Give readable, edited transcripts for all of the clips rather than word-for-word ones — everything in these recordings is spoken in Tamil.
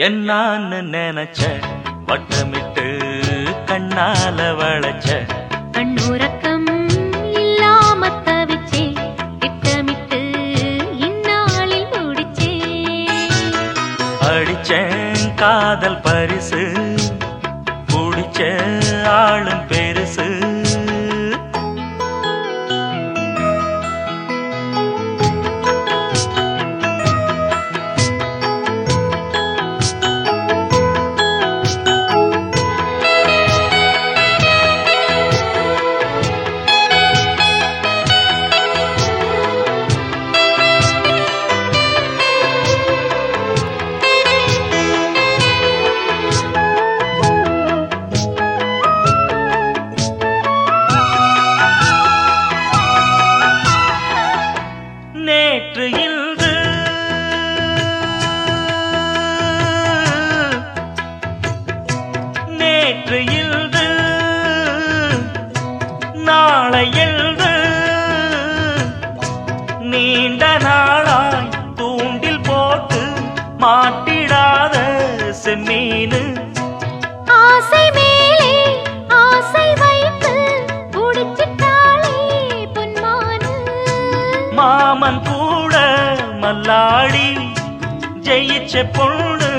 என்னான்னு நினைச்ச வட்டமிட்டு கண்ணால வளைச்ச கண்ணுறக்கம் இல்லாம தவிச்சே திட்டமிட்டு இந்நாளில் முடிச்சே அடிச்சேன் காதல் பரிசு குடிச்ச ஆளும் பெருசு நீண்ட நாளாய் தூண்டில் போட்டு மாட்டிடாத செம்மீனு ஆசை மேலே ஆசை வைத்து புடிச்சிட்டாளே பொன்மானு மாமன் கூட மல்லாடி ஜெயிச்ச பொண்ணு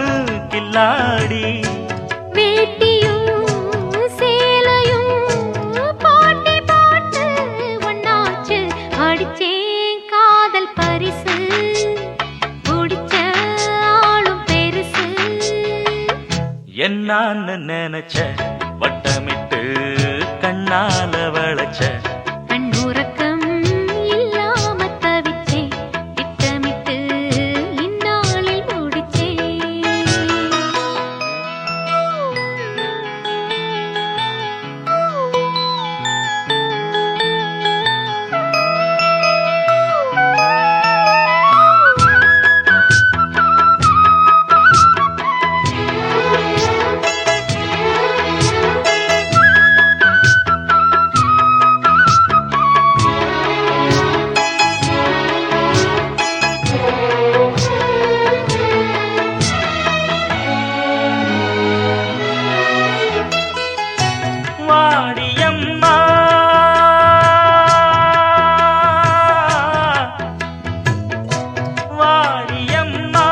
கில்லாடி வேட்டியும் சேலையும் பாட்டி பாட்டு ஒன்னாச்சு அடிச்சேன் காதல் பரிசு குடிச்ச ஆளும் பெருசு என்னான்னு நினைச்ச வட்டமிட்டு கண்ணால வளைச்ச கண்ணுறக்கம் இல்லாம தவிச்சே திட்டமிட்டு இந்நாளில் முடிச்சே வாடியம்மா வாடியம்மா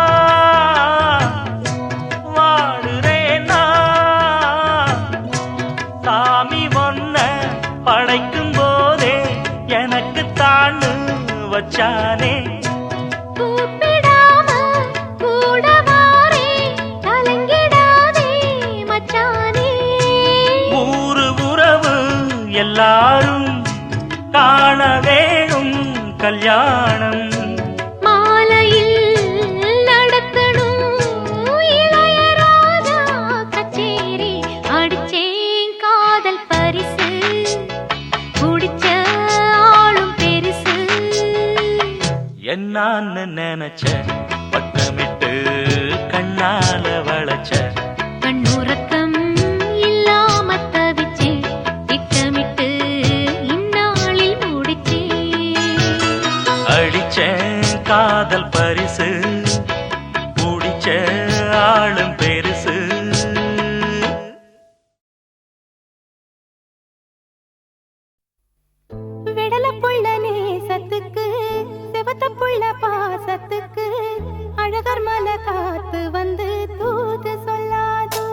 வாடுறேனா சாமி ஒன்ன படைக்கும் போதே எனக்கு தான்னு வச்சானே கூப்பிடாம கூட வாரே கலங்கிடாதே மச்சானே ஊரு உறவு எல்லாரும் காண வேணும் கல்யாணம் மாலையில் நடத்தணும் இளையராஜா கச்சேரி அடிச்சேன் காதல் பரிசு குடிச்ச ஆளும் பெருசு என்னான்னு நினைச்ச வட்டமிட்டு கண்ணால வளைச்ச கண்ணுறக்கம் இல்லாம தவிச்சே திட்டமிட்டு இந்நாளில் முடிச்சே அடிச்சேன் காதல் பரிசு குடிச்ச ஆளும் பெருசு விடல புள்ள நேசத்துக்கு செவத்த புள்ள பாசத்துக்கு அழகர் மலை காத்து வந்து தூது சொல்லாதோ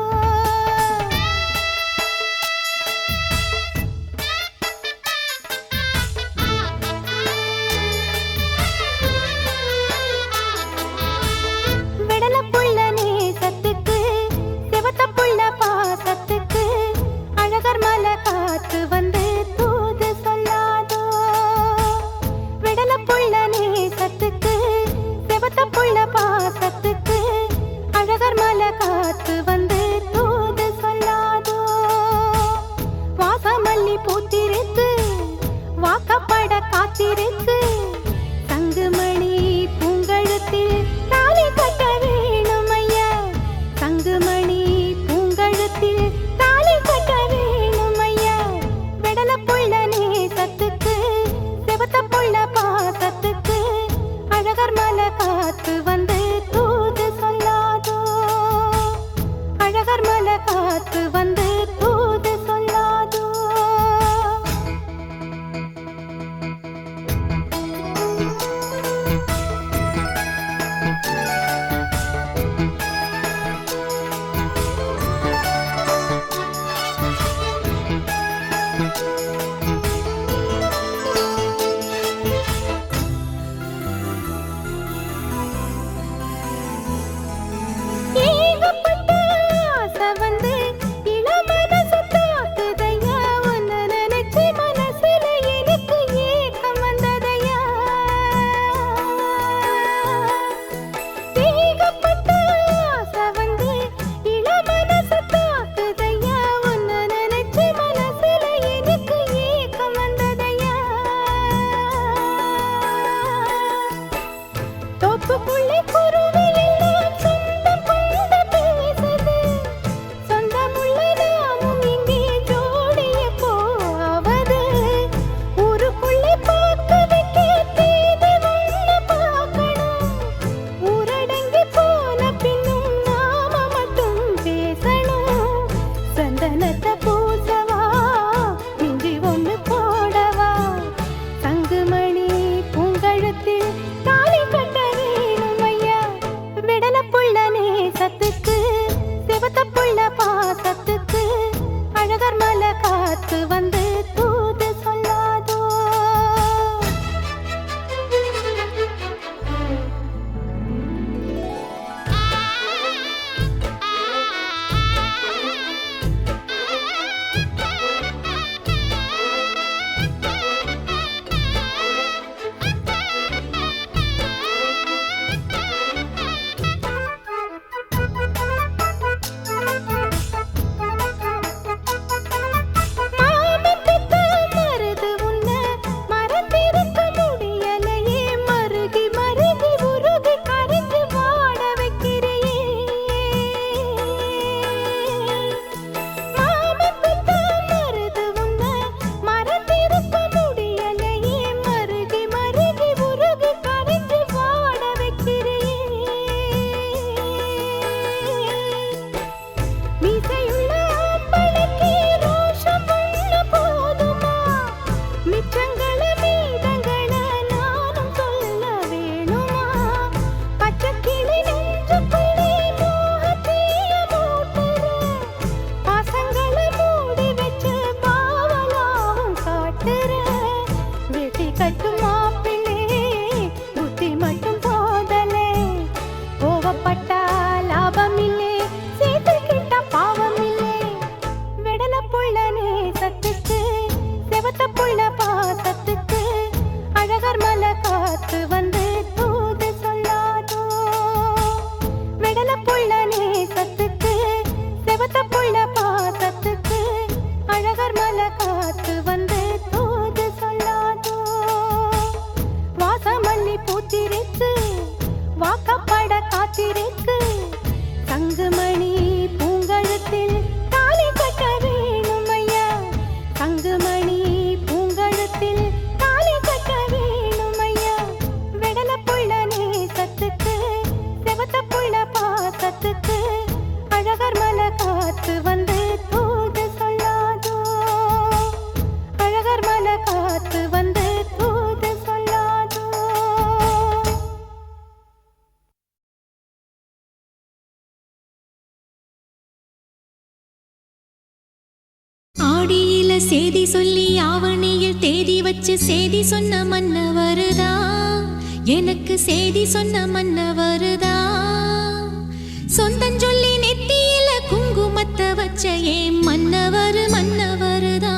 கட்டும் மாப்பிள்ளை புத்தி மட்டும் போதலே கோவப்பட்டா லாபம் இல்லை சேர்த்து கிட்ட பாவம் இல்லை விடல புள்ள நேசத்துக்கு செவத்த புள்ள பாசத்துக்கு அழகர் மலை காத்து வந்து தூது சொல்லாதோ விடல புள்ள நேசத்துக்கு செவத்த புள்ள பாசத்துக்கு அழகர் மலை காத்து வந்து தூது சொல்லாதோ வாசமல்லி பூத்திருக்கு வாக்கப்பட காத்திருக்கு தங்குமணி பூங்கழுத்தில் தாலி கட்ட வேணும் ஐயா தங்குமணி பூங்கழுத்தில் தாலி கட்ட வேணும் ஐயா விடல புள்ள நேசத்துக்கு செவத்த புள்ள பாசத்துக்கு அழகர் மலை காத்து வந்து தூது சொல்லாதோ அழகர் மலை காத்து வந்து தூது சொல்லாதோ ஆடியில சேதி சொல்லி ஆவணியில் தேதி வச்சு சேதி சொன்ன மன்ன வருதா எனக்கு சேதி சொன்ன மன்ன வருதா சொந்தஞ்சொல்லி நெத்தியில குங்குமத்தை வச்ச ஏன் மன்னவர் மன்னவருதா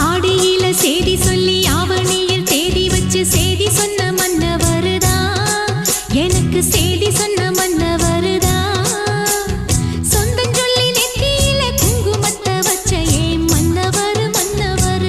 ஆடியில சேதி சொல்லி ஆவணியில் தேதி வச்சு சேதி சொன்ன மன்ன வருதா எனக்கு சேதி சொன்ன மன்ன வருதா சொந்தஞ்சொல்லி நெத்தியில குங்குமத்தை வச்ச ஏன் மன்னவர் மன்னவர்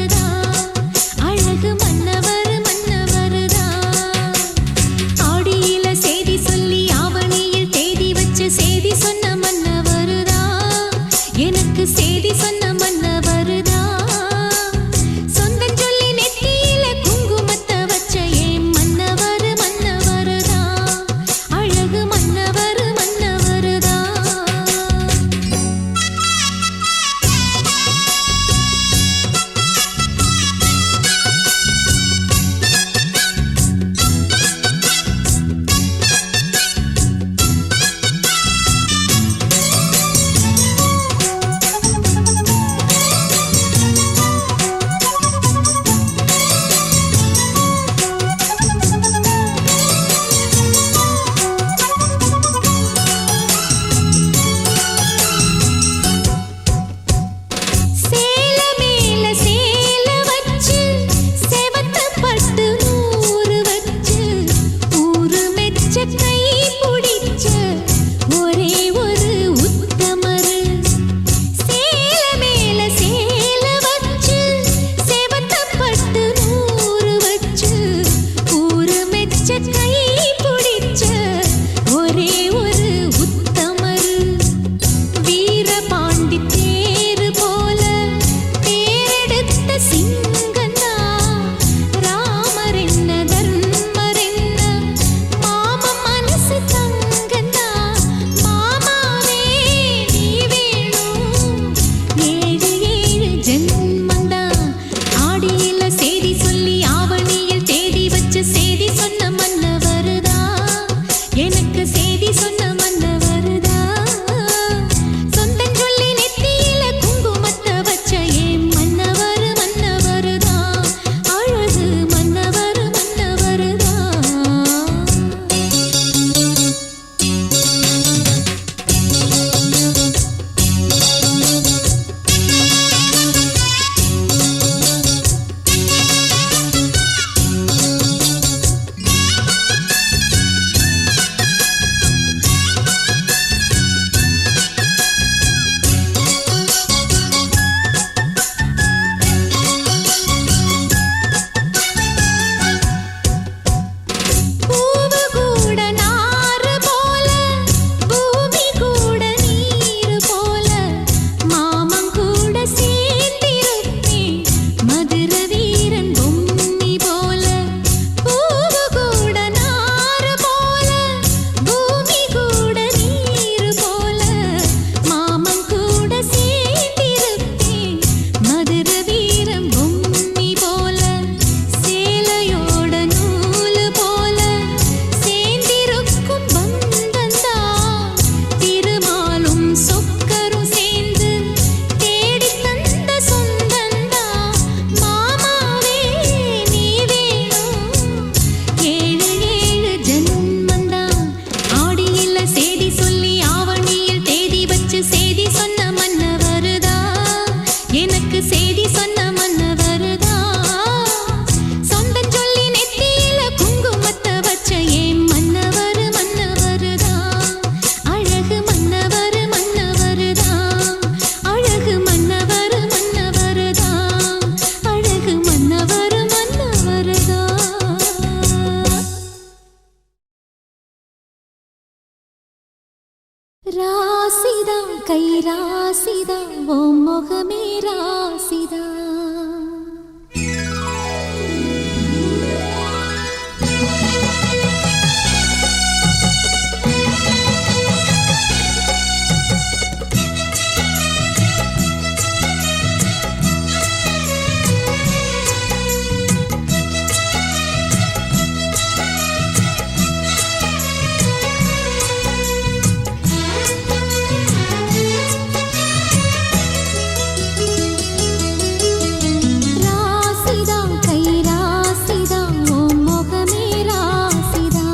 எனக்கு சேதி சொன்ன மன்னவருதான். சொந்தம் சொல்லி நெத்தியில குங்குமத்தை வச்ச ஏன் மன்னவர் மன்னவருதான். அழகு மன்னவர் மன்னவருதான். அழகு மன்னவர் மன்னவருதான். அழகு மன்னவர் மன்னவருதான். ராசிதா கை ராசிதா ஓ முகமே ராசிதா. ராசிதா கை ராசிதா ஓ முகமே ராசிதா.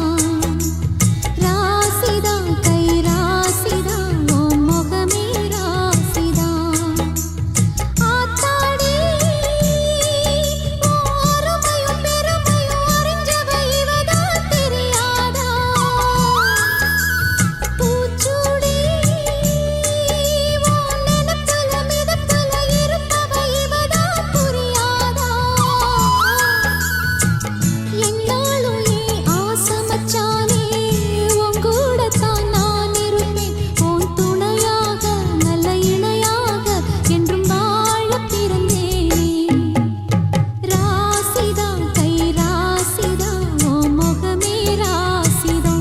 ராசிதா கை ராசிதா ஓ முகமே ராசிதா. ஆத்தாடி ஓரமையும் பெருமையும் அறிஞ்சவ இவதான் தெரியாதா. பூச்சூடி ஓ நினப்புல மிதப்புல இருப்பவ இவதான் புரியாதா. என்னாலும் ஏன் ஆசை மச்சானே உன் கூடத்தான் நான் இருப்பேன். உன் துணையாக நல்ல இணையாக என்றும் வாழ பிறந்தேனே. ராசிதா கை ராசிதா ஓ முகமே ராசிதா.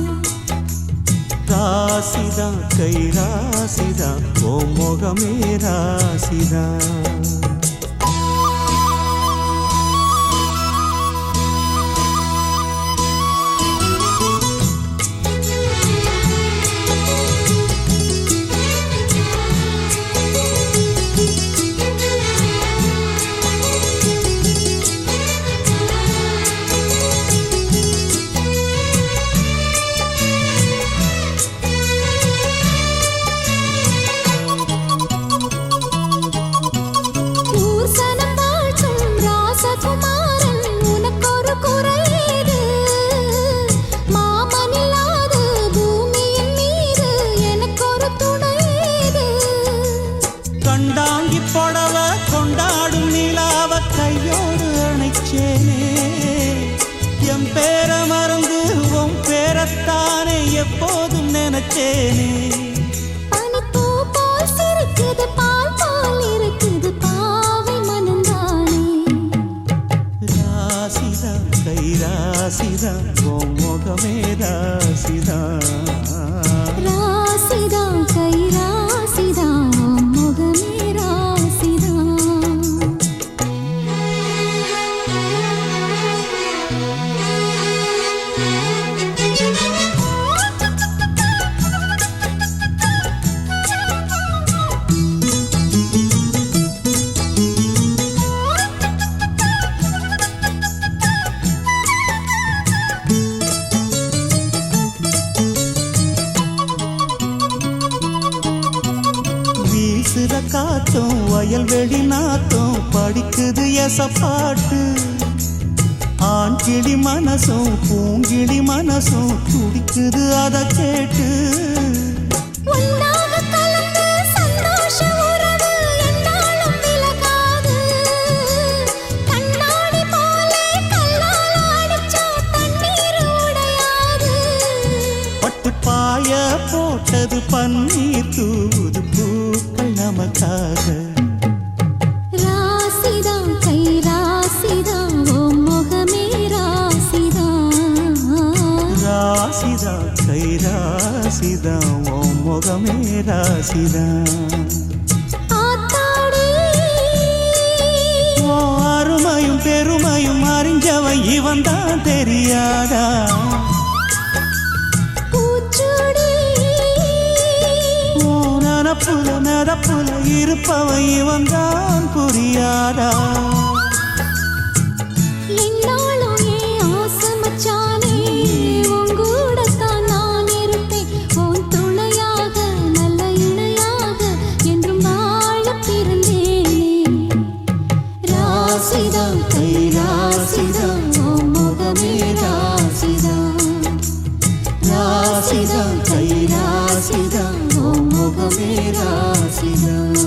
ராசிதா கை ராசிதா ஓ முகமே ராசிதா. பூசனம் வாழ்த்தும் ராசகுமாரன் உனக்கொரு குறையேது. மாமனில்லாத பூமியின் மீது எனக்கொரு துணையேது. கண்டாங்கி புடவ கொண்டாடும் நிலாவ கையோடு அணைச்சேனே. என் பேர மறந்து உன் பேரத்தானே எப்போதும் நினைச்சேனே. பனிப்பூ போல் சிரிக்குது பால் போல் இருக்குது பாவை மனந்தானே. ராசிதா கை ராசிதா ஓ முகமே ராசிதா. ராசிதா கை ராசிதா ஓ முகமே ராசிதா. வீசுற காத்தும் வயல்வெளி நாத்தும் படிக்குது எசப்பாட்டு. ஆண் கிளி மனசும் பூங்கிளி மனசும் துடிக்குது அத கேட்டு. உன்னாக கலந்த சந்தோஷ உறவு என்னாலும் விலகாது. கண்ணாடி போலே கல்லால் அடிச்சா தண்ணீர் உடையாது. பட்டு பாய போட்டது பன்னீர் தூது பூக்கள் நமக்காக. ராசிதா கை ராசிதா ஓ முகமே ராசிதா. ராசிதா கை ராசிதா ஓ முகமே ராசிதா. ஆத்தாடி ஓ அருமையும் பெருமையும் அறிஞ்சவன் இவன் தான் தெரியாதா. பூச்சூடி ஓ நனப்புல நடப்புல இருப்பவன் இவன் தான் புரியாதா. என்னாலும் ஏன் ஆசை மச்சானே உன் கூடத்தான் நான் இருப்பேன். உன் துணையாக நல்ல இணையாக என்றும் வாழ பிறந்தேனே. ராசிதான் கை ராசிதான் உன் முகமே ராசிதான் ராசிதான் கை ராசிதான் உன் முகமே ராசிதான்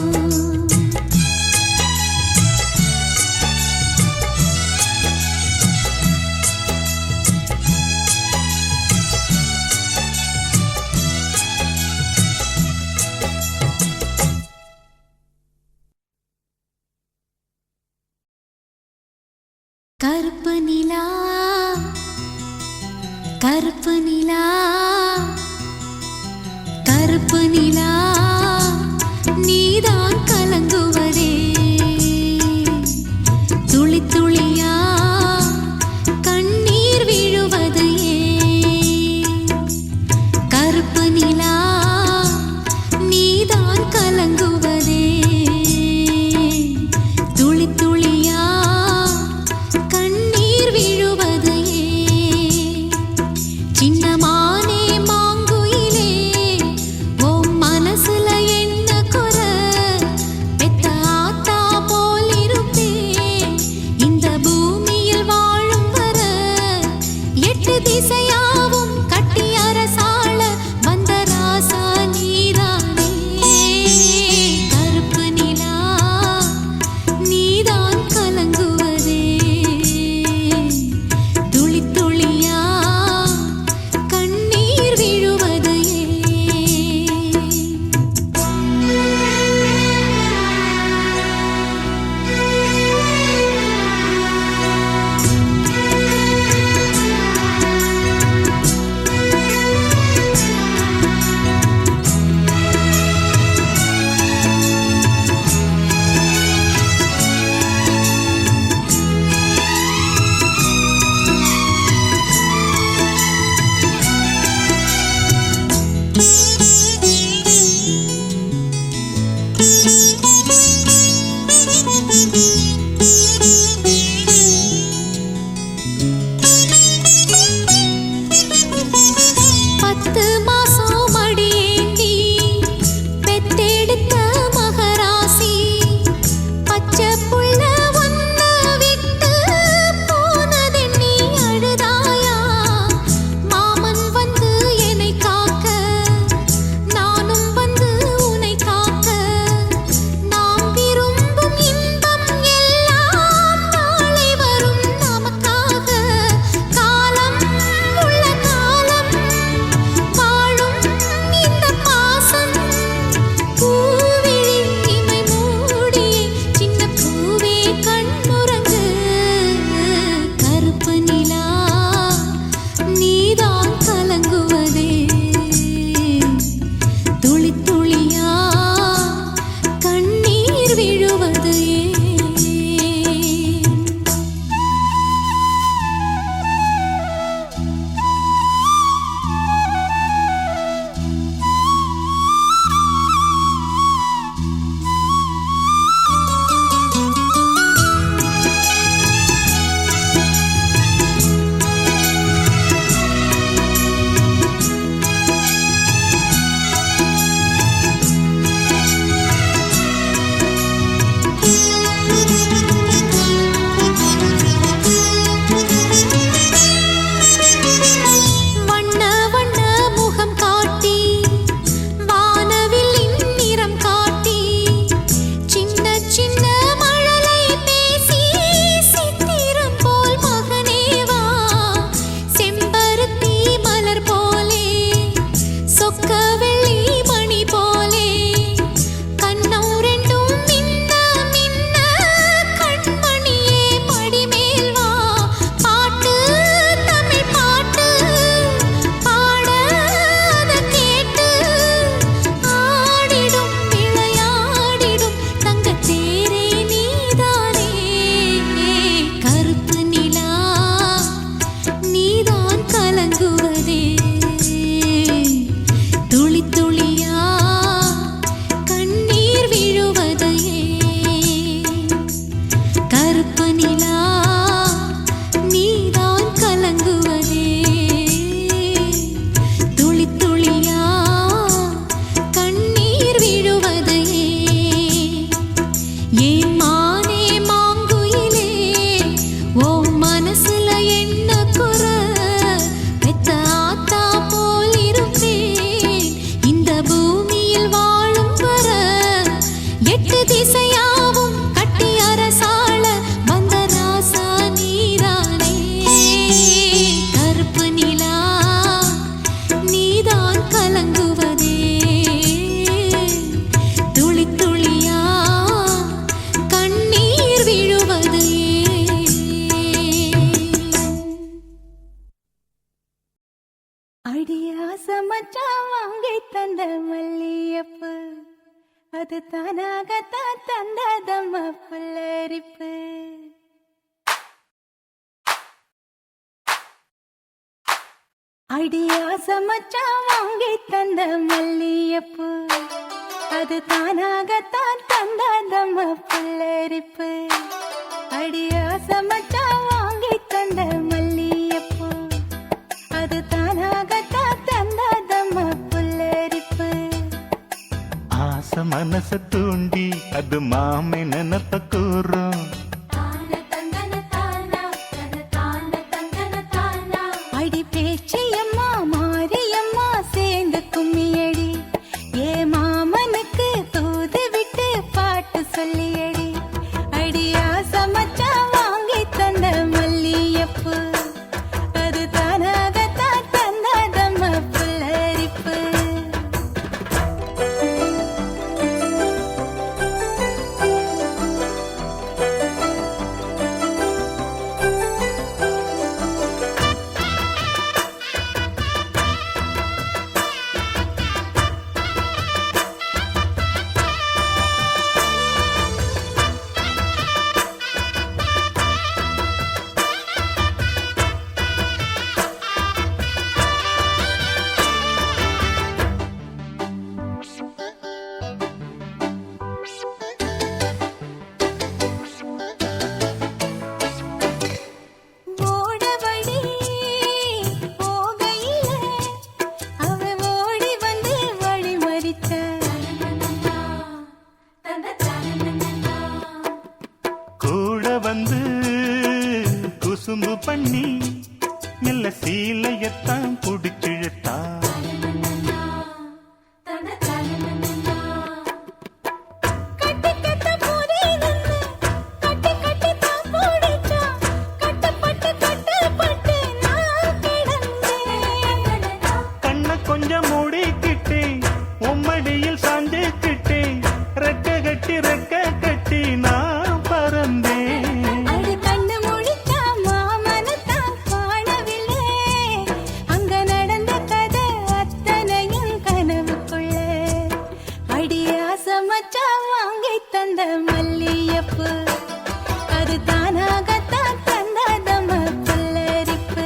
கருப்பு நிலா கருப்பு நிலா கருப்பு நிலா நீதான் கலங்குவதே துளி துளியா கண்ணீர் விழுவது ஏன் கருப்பு நிலா நீதான் கலங்குவதே துளி துளியா கண்ணீர் விழுவது ஏன் சின்னமானே மாங்குயிலே உன் மனசுல என்ன குறை பெத்த ஆத்தா போல் இருப்பேன் இந்த பூமியில் வாழும் வர எட்டு திசையாவும் கட்டி அரசாள வந்த ராசா நீதானே கருப்பு நிலா நீதான் கலங்குவதே துளி துளியா கண்ணீர் விழுவது பத்து மாசம் மடியேந்தி பெத்தெடுத்த மகராசி பச்சை புள்ள ஒன்ன விட்டு போனதென்னி அழுதாயா மாமன் வந்து என்னை காக்க நானும் வந்து உன்னை காக்க நாம் விரும்பும் இன்பம் மச்சான் வாங்கி தந்த மல்லியப்பு அது தானாகத்தான் தந்ததம்மா புல்லரிப்பு. அடியாச மச்சான் வாங்கி தந்த மல்லியப்பு அது தானாகத்தான் தந்ததம்மா புல்லரிப்பு. அடியாச மச்சான் வாங்கி தந்த மல்லியப்பு அது தானாகத்தான் தந்ததம்மா புல்லரிப்பு. ஆச மனச தூண்டி அது மாமை நினப்ப கூறும். அடி பேச்சியம்மா மாரியம்மா சேர்ந்து கும்மியடி ஏ மாமனுக்கு தூது விட்டு பாட்டு சொல்லியடி. அடியாச மச்சான் வாங்கி தந்த மல்லியப்பு அது தானாகத்தான் தந்ததம்மா புல்லரிப்பு. வந்து குசும்பு பண்ணி மெல்ல சீலையத்தான் புடிச்சிழுத்தா. கண்ண கொஞ்சம் மூடிக்கிட்டே உம்மடியில் சாஞ்சுக்கிட்டே ரெக்க கட்டி நான் பறந்தேன். தந்த மல்லியப்பு அது தானாகத்தான் தந்ததம்மா புல்லரிப்பு.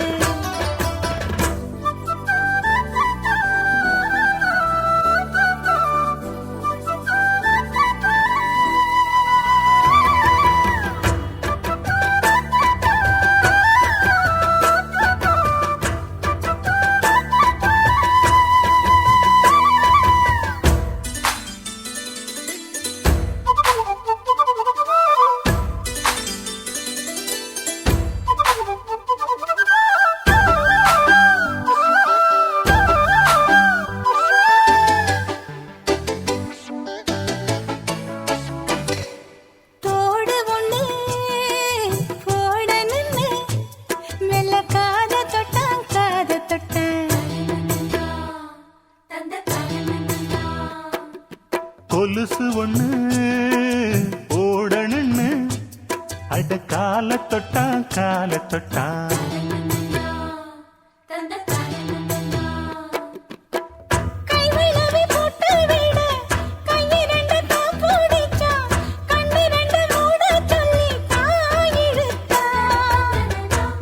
கொலுசு ஒண்ணு ஓடணுன்னு அட கால தொட்டா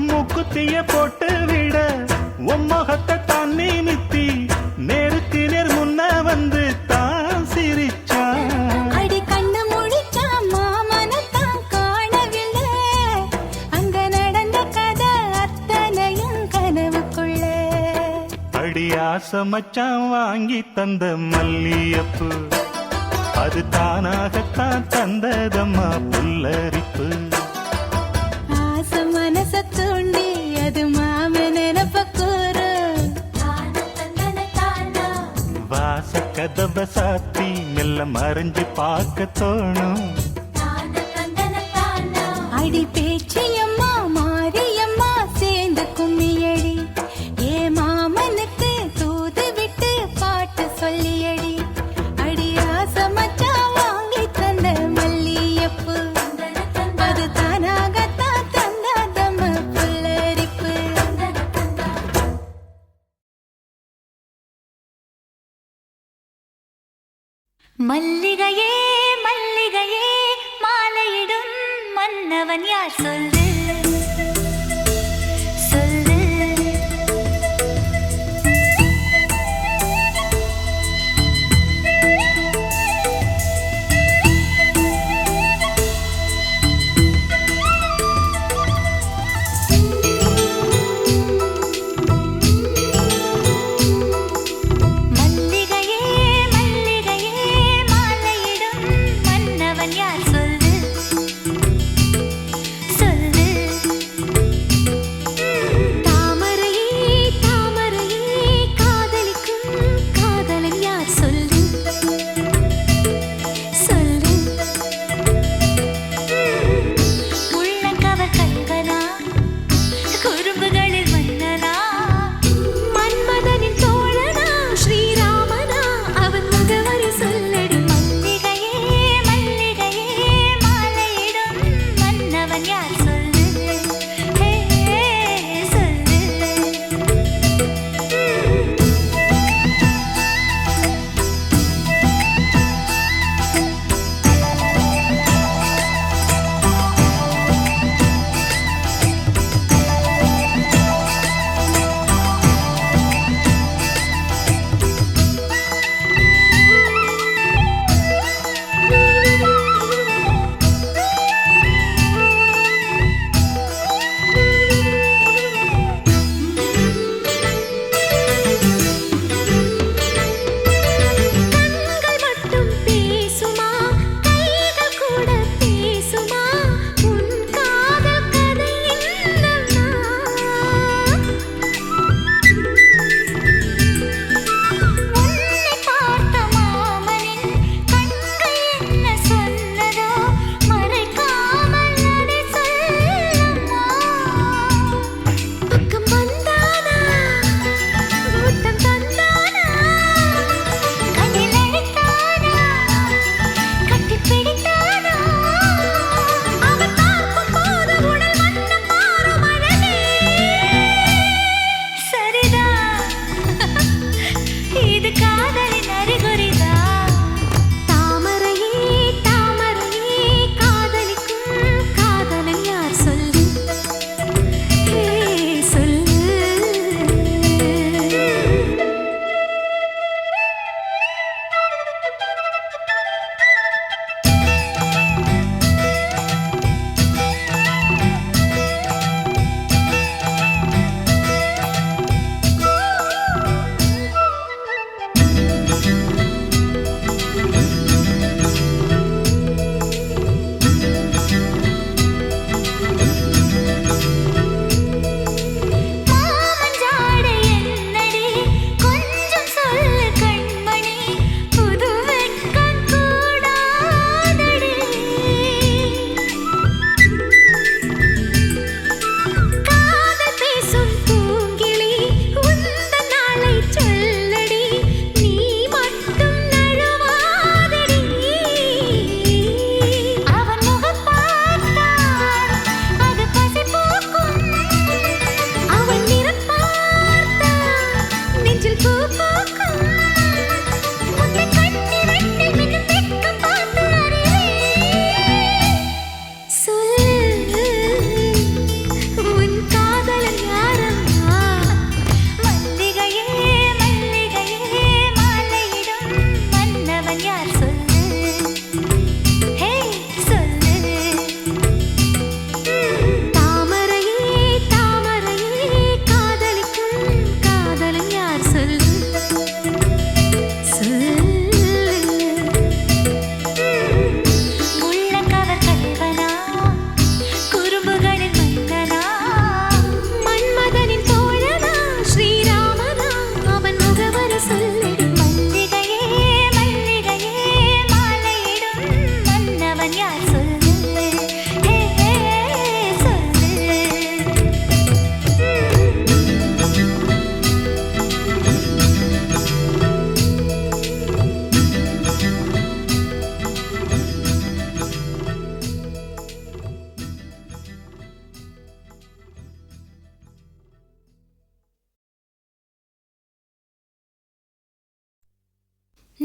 மூக்குத்திய போட்டு விட உம்மகத்தை தான் நிமித்தி நேருக்கு நேர் முன்ன வந்து தான் சிரிச்சா. அடி கண்ணு முடிச்சா மாமனத்தான் காணவில்லை அங்க நடந்த கதை அத்தனையும் கனவுக்குள்ள. அடியாச மச்சான் வாங்கி தந்த மல்லியப்பு அது தானாகத்தான் தந்ததம்மா புல்லரிப்பு. ஆச மனச தூண்டி அது மாம நினப்ப கூறு வாச கதவ சாத்தி மெல்ல மறைஞ்சு பார்க்க தோணும். அடி பேச்சியம்மா மாரியம்மா சேர்ந்து கும்மியடி ஏ மாமனுக்கு தூது விட்டு பாட்டு சொல்லியடி. அடி ஆச மச்சான் வாங்கி தந்த மல்லியப்பு அது தானாகத்தான் தந்ததம்மா புல்லரிப்பு. மல்லிகையே மல்லிகையே மாலையிடும் மன்னவன் யார் சொல்லு சொல்லு. மல்லிகையே மல்லிகையே மாலையிடும் மன்னவன் யார் சொல்லு சொல்லு. தாமரையே தாமரையே காதலிக்கும் காதலன் யார் சொல்லு சொல்லு. உள்ளங்கவர் கல்வனா குறும்புகளில் மன்னனா மன்மதனின் தோழனா ஸ்ரீராமனா அவன் முகவரி சொல்லடி. மல்லிகையே மல்லிகையே மாலையிடும் மன்னவன் யார் சொல்லு ஹே சொல்லு.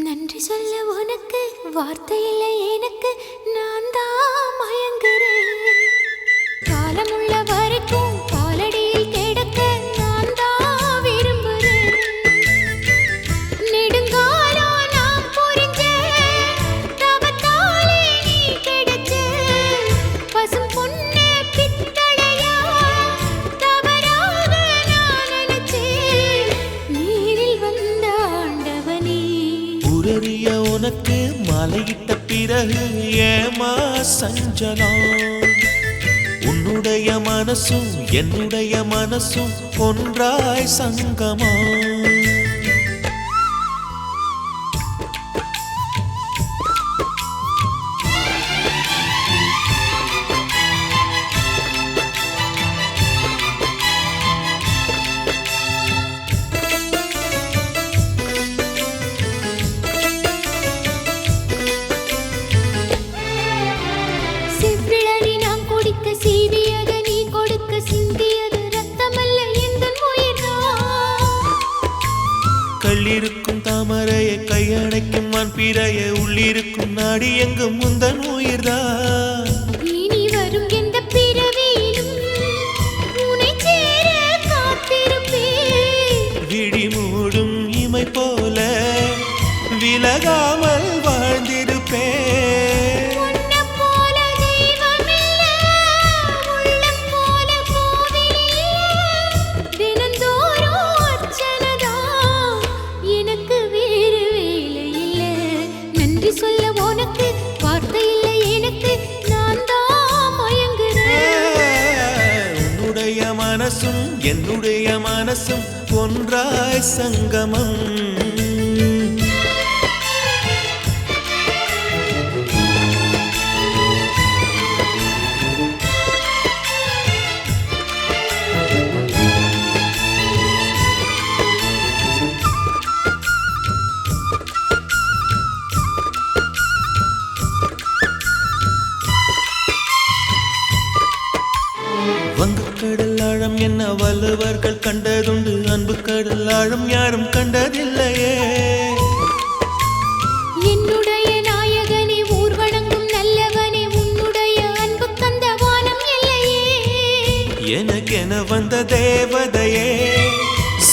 நன்றி சொல்ல உனக்கு வார்த்தை இல்லை எனக்கு, நான் தான் மயங்குறேன். காலமுள்ள வரைக்கும் காலடியில் கிடக்க நான் தான் விரும்புறேன். நெடுங்காலம் நான் புரிஞ்ச தவத்தாலே நீ கிடைச்ச பசும் பொண்ணு பித்தளையா தவறாக நான் நினைச்சேன். நீரில் வந்த ஆண்டவனே, உரறிய உனக்கு மலையிட்ட பிறகு ஏமா சஞ்சலம்? உன்னுடைய மனசும் என்னுடைய மனசும் ஒன்றாய் சங்கமா? செவ்விழலி நான் குடிக்க சீவியத நீ கொடுக்க சிந்தியது ரத்தமல்ல எந்தன் உயிர்தான். கள்ளிருக்கும் தாமரையை கையணைக்கும் வான்பிறைய உள்ளிருக்கும் நாடி எங்கும் முந்தன் உயிர்தான். இனி வரும் எந்த பிறவியிலும் உன்னை சேர காத்திருப்பேன். விழி மூடும் இமை போல விலகாமல் வாழ்ந்திருப்பேன். உன்னைப் போல தெய்வமில்ல, உள்ளம் போல கோவிலில்ல. தினந்தோறும் அர்ச்சனைதான், எனக்கு வேறு வேலை இல்ல. நன்றி சொல்ல உனக்கு வார்த்தை இல்லை எனக்கு, நான் தான் மயங்குறேன். உன்னுடைய மனசும் என்னுடைய மனசும் ஒன்றாய் சங்கமம். வங்கக்கடல் ஆழம் என்ன வள்ளுவர்கள் கண்டதுண்டு, அன்பு கடல் ஆழம் யாரும் கண்டதில்லையே. என்னுடைய நாயகனே, ஊர்வணங்கும் நல்லவனே, உன்னுடைய அன்பு கந்த வானம் இல்லையே. எனக்கென வந்த தேவதையே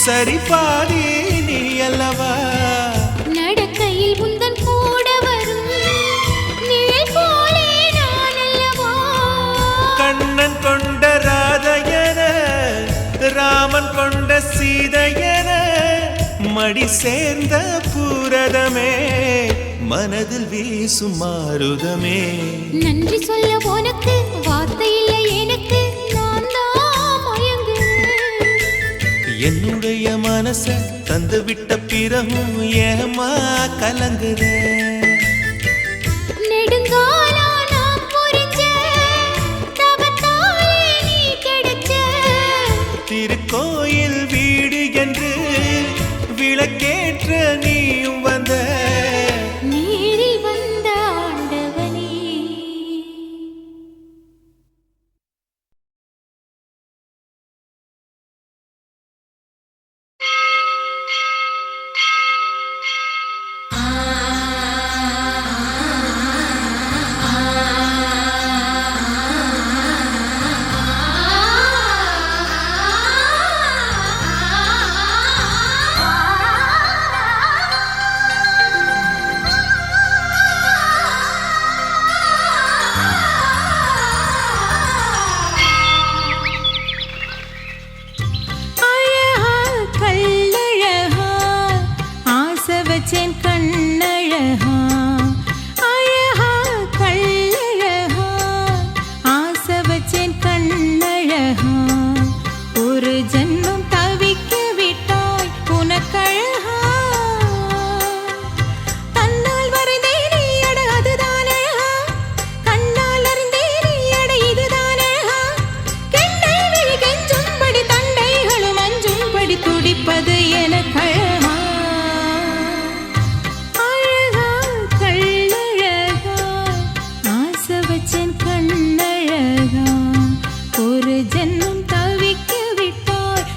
சரி பாதி நீ அல்லவா? நடக்கையில் உந்தன் கூட வரும் நிழல் போலே நான் அல்லவா? கண்ணன் கொண்ட ராதையன ராமன் கொண்ட சீதையன மடி சேர்ந்த பூரதமே மனதில் வீசும் மாருதமே. நன்றி சொல்ல உனக்கு வார்த்தை இல்லை எனக்கு, நான் தான் மயங்குறேன். என்னுடைய மனச தந்து விட்ட பிறகும் ஏமா கலங்குத? நெடுங்காலம் நான் புரிஞ்ச தவத்தாலே நீ கிடைச்ச திருக்கோயில் வீடு என்று விளக்கேற்ற நீயும் வந்த. நீரில் வந்த ஆண்டவனே. அழகா கள்ளழகா ஆசை வச்சேன் கண்ணழகா. அழகா கள்ளழகா ஆசை வச்சேன் கண்ணழகா. ஒரு ஜன்மம் தவிக்க விட்டாய் உனக்கழகா. தன்னால் வரைந்தேன் நீ அட அதுதான் அழகா. கண்ணால் அறிந்தேன் நீ அட இதுதான் அழகா. கெண்டை விழி கெஞ்சும்படி தண்டைகளும் அஞ்சும்படி துடிப்பது எனக்கழகா. அழகா கள்ளழகா ஆசை வச்சேன் கண்ணழகா. ஒரு ஜென்மம் தவிக்க விட்டாய்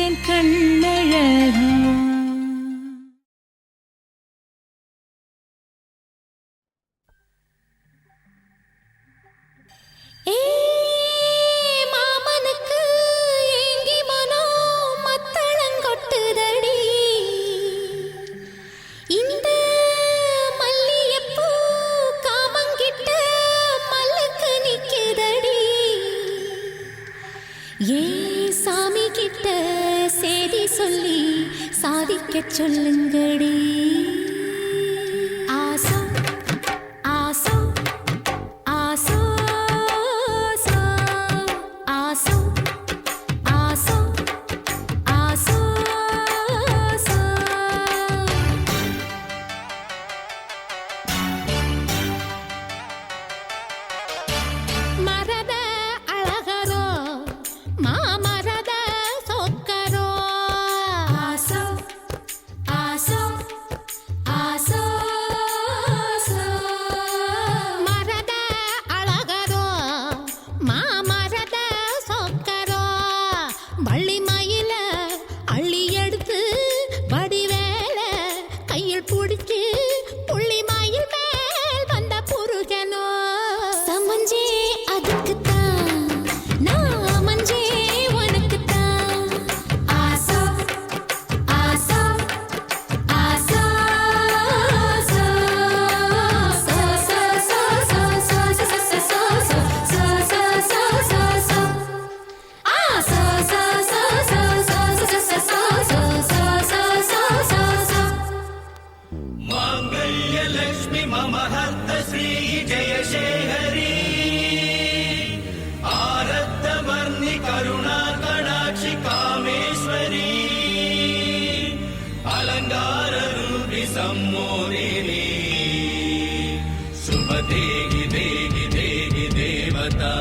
என் கண்ணழகா. ஏ மாமனுக்கு ஏங்கி மனோ மத்தளங்கொட்டுதடி, இந்த மல்லியப்பூ காமங்கிட்ட மல்லுக்கு நிக்குதடி. ஏ சாமி கிட்ட சேதி சொல்லி சாதிக்கச் சொல்லுங்கடி. ஆசோ ஆசோ ஆசோ ஆசோ ஆசோ ஆசோ ஆசோ. மரத அழகரோ மாமரத சொக்கரோ. ஆசோ ஆசோ ஆசோ ஆசோ. மரத அழகரோ மாமரத சொக்கரோ. வள்ளி மயில அள்ளி எடுத்து வடிவேல கையில் பிடிச்சு புள்ளி மயில் மேல் வந்த புருஷனோ. சமஞ்சே அதுக்குத்தான் நான் அமைஞ்சே உனக்குத்தான். ஆசோ ஆசோ ஆசோ ஆசோ. சோ சோ சோ சோ சோ சோ சோ சோ சோ சோ சோ சோ சோ. ஆ சோ சோ சோ சோ சோ சோ சோ சோ சோ சோ சோ சோ. माङ्गल्यलक्ष्मि मम हस्त श्री जयशेखरी आरब्धवर्णि करुणा कटाक्षि कामेश्वरी अलङ्काररूपि सम्मोहिनी शुभ देहि देहि देहि देवता.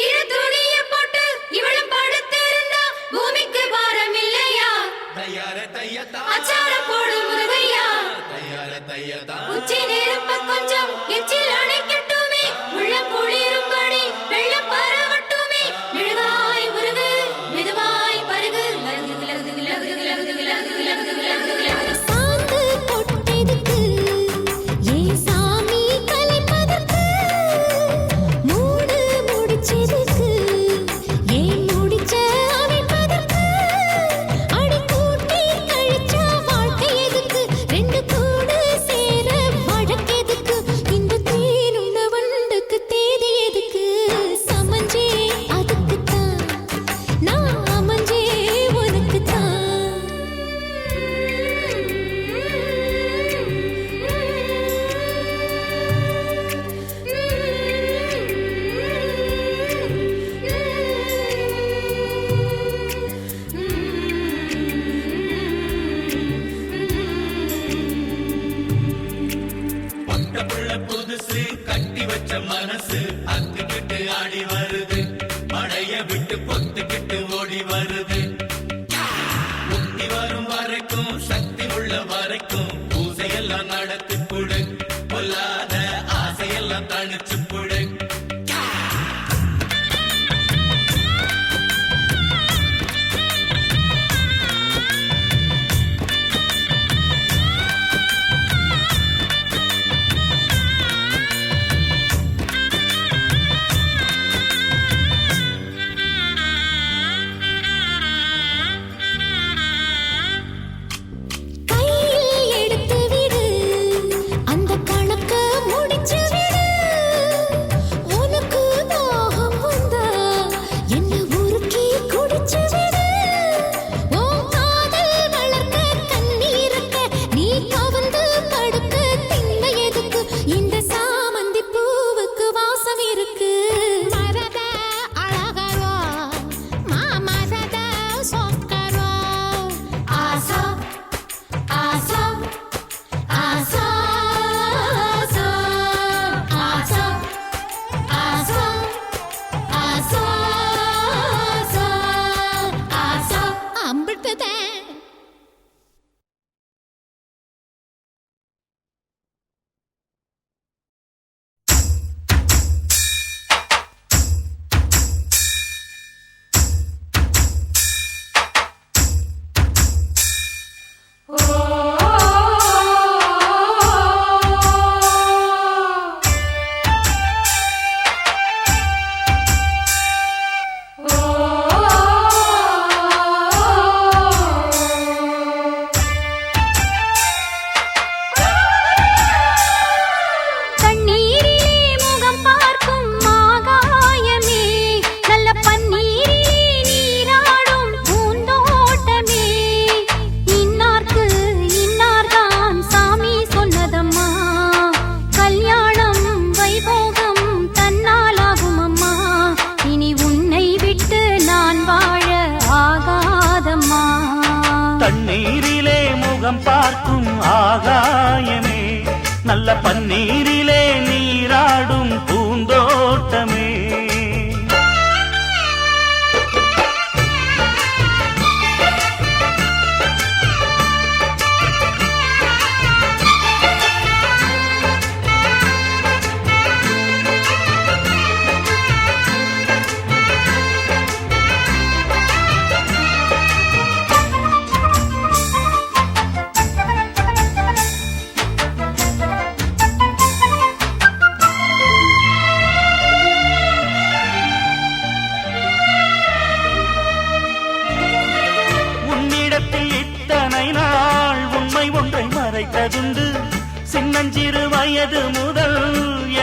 இரு துணிய போட்டு இவளும் படுத்திருந்தா பூமிக்கு பாரம் இல்லையா? तय्यार तय्यता அச்சார போடு முருகையா. तय्यार तय्यता உச்சி நெருப்ப கொஞ்சம் எச்சில் அணைக்கட்டுமே, உள்ள குளிரும்படி வெள்ளம் பரவட்டுமே. மெழுகாய் முருகு மெதுவாய் பருகு லகுது லகுது லகுது லகுது லகுது லகுது லகுது லகுது. சாந்து கொட்டெதுக்கு ஏ சாமி கலைப்பதற்கு, மூடு முடிச்சதுக்கு ஏன் முடிச்ச அமைப்பதற்கு. அடி கூட்டி கழிச்சா வாழ்க்கை எதுக்கு, ரெண்டு கூடு சேர வழக்கெதுக்கு. இந்த தேனுண்ட வண்டுக்கு தேதி எதுக்கு. சமஞ்சே அதுக்குத்தான் நான் அமைஞ்சே உனக்குத்தான். பட்ட புள்ள புதுசு கட்டி வச்ச மனசு அத்துக்கிட்டு ஆடி வருது, மழைய விட்டு பொத்துக்கிட்டு ஓடி வருது. முத்தி வரும் வரைக்கும் சக்தி உள்ள வரைக்கும் பூசையெல்லாம் நடத்தி புடு, பொல்லாத ஆசையெல்லாம் தணிச்சு புடு. முகம் பார்க்கும் ஆகாயமே, நல்ல பன்னீரிலே நீராடும் பூந்தோட்டமே. இத்தனை நாள் உண்மை ஒன்றை மறைத்ததுண்டு, சின்னஞ்சிறு வயது முதல்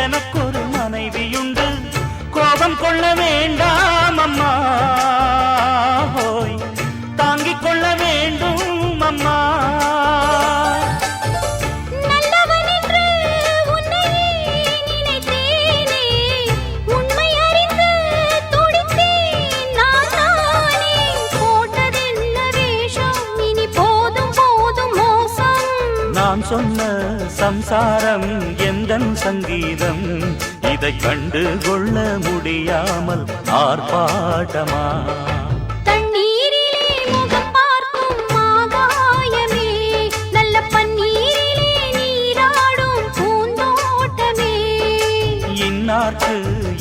எனக்கொரு மனைவியுண்டு. கோபம் கொள்ள வேண்டாம் அம்மா, ஹோய் தாங்கிக் கொள்ள வேண்டும் அம்மா. நான் சொன்ன சம்சாரம் எந்தன் சங்கீதம், இதை கண்டு கொள்ள முடியாமல் ஆர்ப்பாட்டமா. தண்ணீரிலே முகம் பார்க்கும் ஆகாயமே, நல்ல பன்னீரிலே நீராடும் பூந்தோட்டமே. இன்னார்க்கு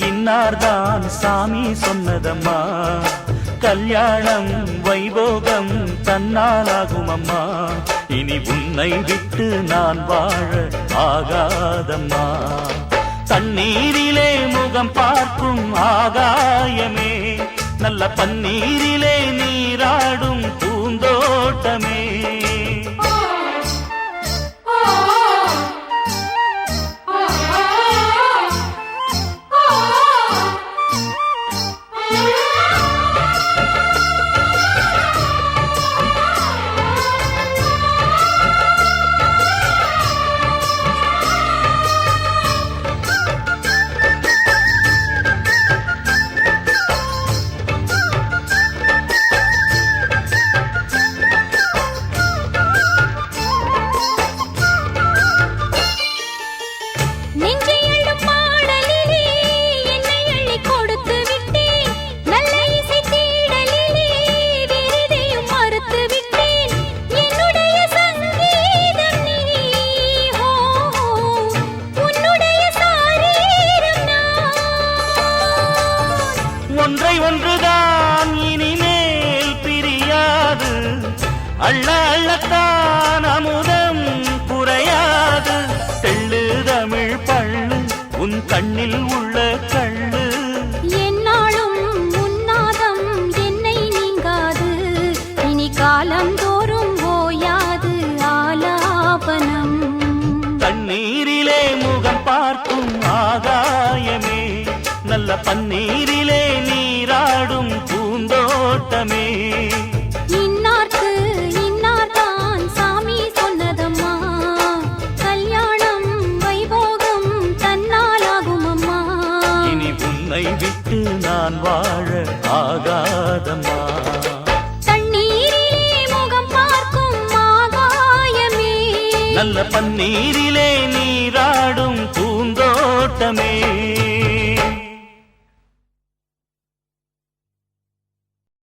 இன்னார்தான் சாமி சொன்னதம்மா, கல்யாணம் வைபோகம் தன்னாலாகும் அம்மா. இனி உன்னை விட்டு நான் வாழ ஆகாதம்மா. தண்ணீரிலே முகம் பார்க்கும் ஆகாயமே, நல்ல பன்னீரிலே நீராடும் பூந்தோட்டமே. ஒன்றை ஒன்றுதான் இனிமேல் பிரியாது, அள்ள அள்ளத்தான் அமுதம் குறையாது. தெள்ளு தமிழ் பள்ளு உன் கண்ணில் உள்ள கள்ளு, என்னாலும் உன்னாதம் என்னை நீங்காது. இனி காலம் தோறும் ஓயாது ஆலாபனம். தண்ணீரிலே முகம் பார்க்கும் ஆகாயமே, நல்ல பன்னீரிலே நீராடும் பூந்தோட்டமே. இன்னார்க்கு இன்னார்தான் சாமி சொன்னதம்மா, கல்யாணம் வைபோகம் தன்னாலாகும் அம்மா. இனி உன்னை விட்டு நான் வாழ ஆகாதம்மா. தண்ணீரிலே முகம் பார்க்கும் ஆகாயமே, நல்ல பன்னீரிலே நீராடும்